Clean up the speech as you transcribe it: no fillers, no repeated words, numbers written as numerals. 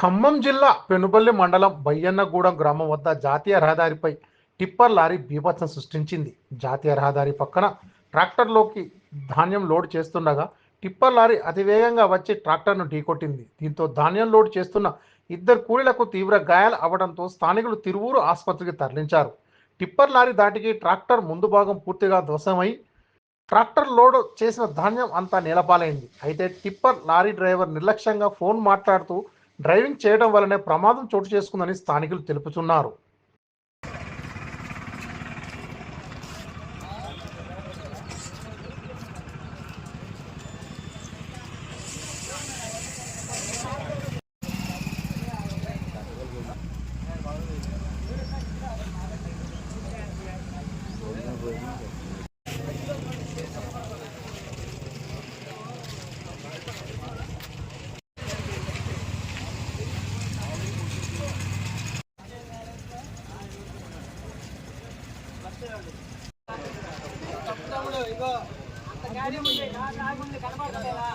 ఖమ్మం జిల్లా పెనుబల్లి మండలం బయ్యన్నగూడెం గ్రామం వద్ద జాతీయ రహదారిపై టిప్పర్ లారీ బీభత్సం సృష్టించింది. జాతీయ రహదారి పక్కన ట్రాక్టర్లోకి ధాన్యం లోడ్ చేస్తుండగా టిప్పర్ లారీ అతివేగంగా వచ్చి ట్రాక్టర్ను ఢీకొట్టింది. దీంతో ధాన్యం లోడ్ చేస్తున్న ఇద్దరు కూలీలకు తీవ్ర గాయాలు అవడంతో స్థానికులు తిరువూరు ఆసుపత్రికి తరలించారు. టిప్పర్ లారీ దాటికి ట్రాక్టర్ ముందు భాగం పూర్తిగా ధ్వంసమై ట్రాక్టర్ లోడ్ చేసిన ధాన్యం అంతా నేలపాలైంది. అయితే టిప్పర్ లారీ డ్రైవర్ నిర్లక్ష్యంగా ఫోన్ మాట్లాడుతూ డ్రైవింగ్ చేయడం వల్లనే ప్రమాదం చోటు చేసుకుందని స్థానికులు తెలుపుతున్నారు. ఇగో అంత గాడి ముందు కనబడతలేదా